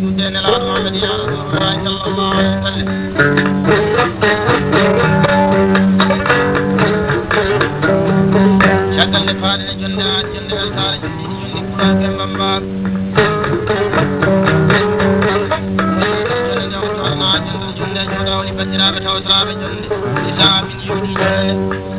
يدين الأرض محمد يا رسول الله صلى الله عليه وسلم شكل لفارن جنات جنة الثار جنة جنة قرآن كم باب جنة جوتورنا جنة جنة جوتورنا بجرا بتوسرا بجنة إسلام يودي جنة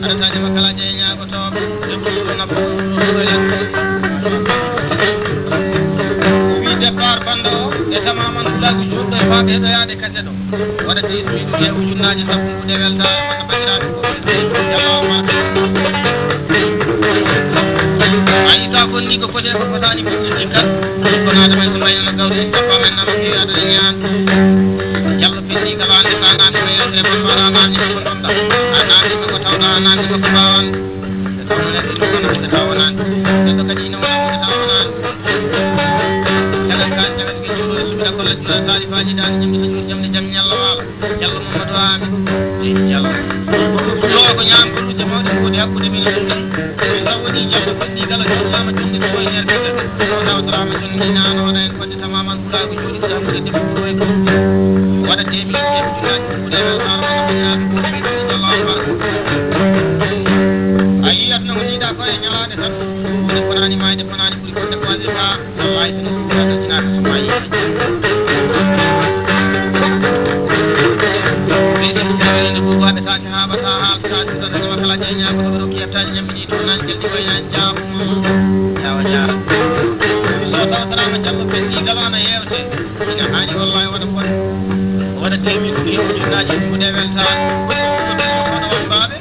Ada saja makalah jaya nyago top, ɓeeɗoyaade kase ɗo waɗate ismiɗude ujunnaji sappo kude weltare wonno bandiraɓe ko jallawma a yita konni ko foti ko fotani moƴƴinɗin kan konaade may ko mbaynono gawri en tappa men nano heewi adana ñaan jallo pinni kala ande sa naati ma yewtere mon mbaɗa naani ko gonɗa a naatiko ko tawɗa a naati ko mbawan e tawno neɗɗo ɗum wona hunde taw wonani neɗɗo kadi ina wona hunde taw wonani jagat kan jagat ki juuɗo e subira kolla jula talifaji dani jimɗi so juur jamde jam ñallo waala jallo mamadou ami jallo ɗo ko ñaam gollude mawɗe koodi hakkude min ɗum min taw woni jallo pinni kala jollama jonde ko e nder kese o tawtorama jonde nano wona en fodde tamaman kulago jooɗi ko hakkude debbo ɗo e ko waɗate min jebjunaji kuuɗe weltare wona bañiraɓe ko ɓeyɗude jallahu baraka a yiyat no woniɗa ko e ñalade tan woni fonani mayde fonani ɓuuri konde koade ha wallahi sono suuɗa dañinaka so ma yiɓe ɓeyɗi jawelende fof waɗetake haɓata haaltade ɗoɗanima kala ƴeñako ɗo ɗo kiyattaji ñammini ɗum nan jelɗi waynan jaabuma jawa jara so tawtarama jallo pendigal ana yewte ina hani wallahi waɗa fot waɗa temin ko yew ujunnaji kuuɗe weltare ko ɓeɗo wambaɓe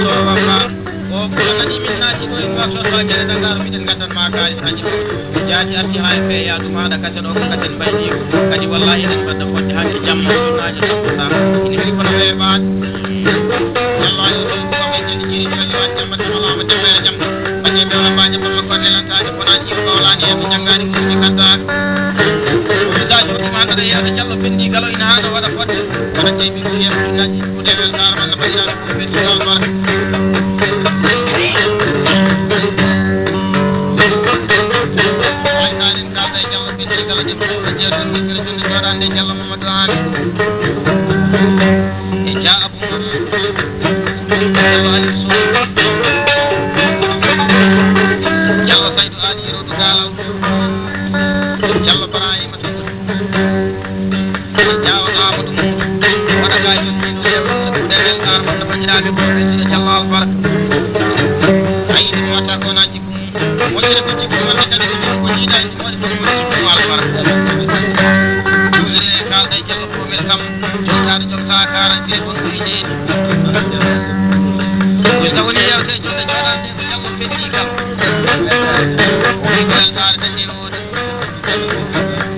so wamma o kono nani min naati ɗo en wartot wa gueɗe Dakar miɗen gaddanma kalis haji ɗo jaati arti ha e feeya ɗum haɗa kase ɗo ko kasen mbaynigo kadi wallahi eɗen mbadda fodde hakke jamma ujunnaji sappo sa ina weli kono weeɓade wallahi o ɗon koɓe jeni jiri jolliwani jamma tamalama jemmere jam bañe ɓe wambaji bamma ko nelantade fonaji ko kawlani hen janggani kuuɗi gaddaka usaji uɗima kaɗa yiyata jallo pendi galo ina haɗa waɗa fodde waɗa jeeɓi ko yeɓ ujunnaji kuuɗe weltare walla bañiraɓe ko ɓe tutal baraka ande jallo mamadou ami e ja abou jallo ali sow jallo saydou ali yerodu galaw jallo barahima e jawa amadou waɗa ka jottiɗo yeɓde weltare wonno bañiraɓe ko ɓeydude jallo albaraka ayi ɗum watta kona jikku moƴƴere ko jikku wonde kadi ko jikku ko jiiɗa e ɗum waɗi ɗum woni jikku albaraka kalda e jallo fomel kam jottade jogta karantire gonɗo yiɗeeni wisda woni yewte jonde joɗade ko jallo fenni kam wi ko weltare dande woodi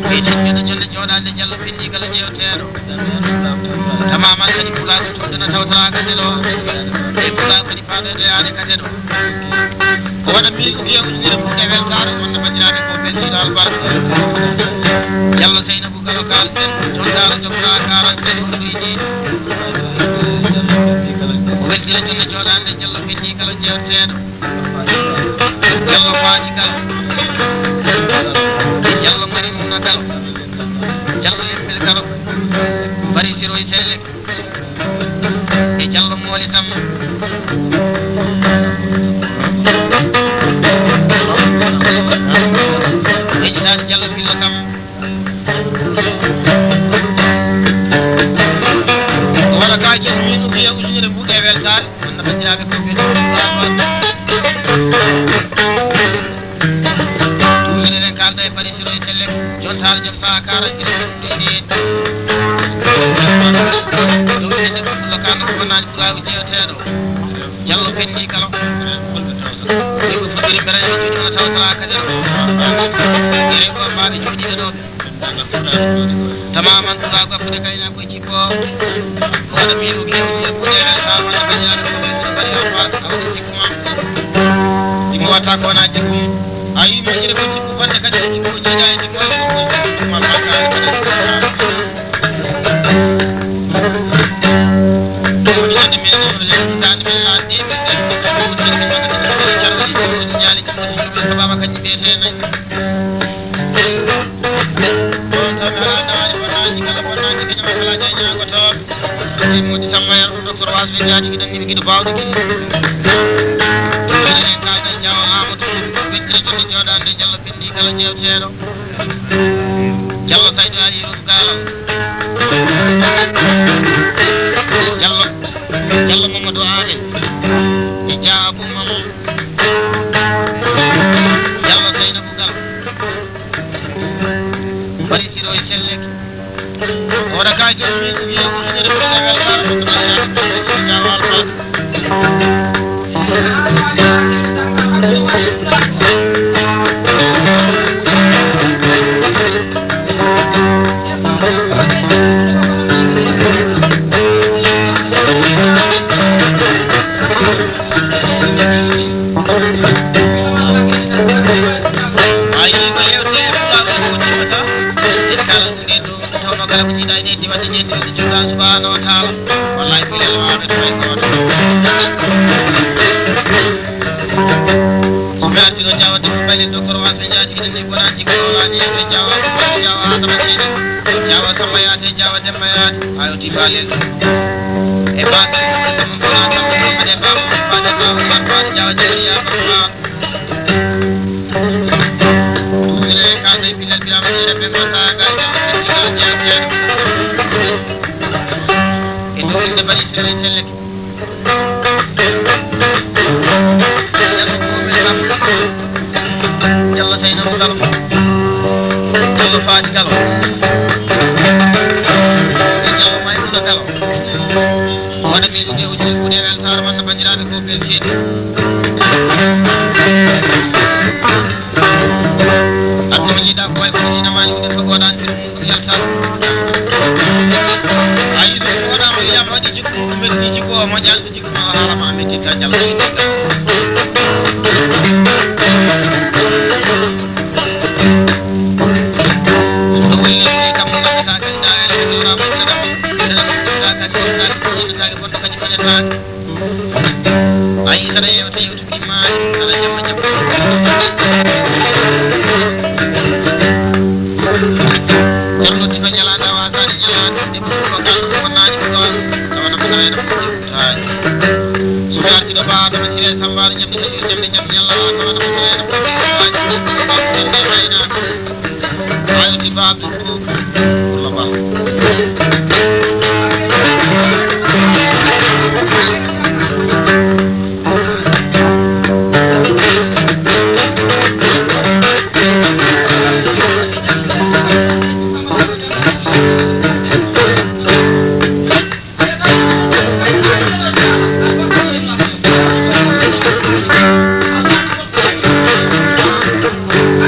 ɓeyɗen mbiɗa jonde joɗade jallo fenni kala jewteɗo tamaman kadi pulago toddana tawtara kase ɗo e pulago kadi faɗoyade kase ɗo ko waɗa mil wiye ujunere ɓuuɗe weltare wonno bañiraɓe ko ɓendiɗo albarka jallo seynabou galo kalten jontaro jogta karante gonɗo yiɗeeni o weddira jonde joɗade jallo fenni kala jewteɗo jallo faaji kala jallo mari mumna kala jallo lempel kala bari siroye selle e jallo mooli tam eƴitade jallo fillo kam ko waɗa kaji min ɗum wiya ujunere ɓuuɗe weltare wonno bandiraɓe ko ɓeɗo ɗuminen kalda e bari siroye selle jontare jogta karantire ɗiɗi ɗumine ɗeɓe fullo kalda ko wonani pulago jewteɗo jallo penni kala eko fuɗɗiri bereje juuɗi o tawtara kadi ere ko mbaɗe juuɗiɗe ɗo tamaman ɗuga goppude kayna koye jippo waɗa miru kewɗi e ɓuuɗe weltare wonno bañiraɓe ko ɓeydude bari albaraka awde jikku ma ɗimo watta ko wona jikku a yi moƴƴire ko jikku bonde kadi ko jikku jiiɗa e jikku ma bakkade kadi woni jonde min ɗoɗo lesditade min laadde ñaali jimmoto julɓe ko baba kañƴi mbiyete nayi on tan aɗaani bonaji kala bonnaji kiñama kala ƴeñagotoɓe modi sammayar ɗum docteur wasde jaaji kiɗen nimi kiɗo bawɗe kiɗi enen kalda jawa amadou weddira jonde joɗade jallo pindi kala jewteɗo jallo saydou ali yerodu galaw jallo mamadou aden e ja abou mamou jallo seynabou gala bari siro e selleke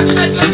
Thank you.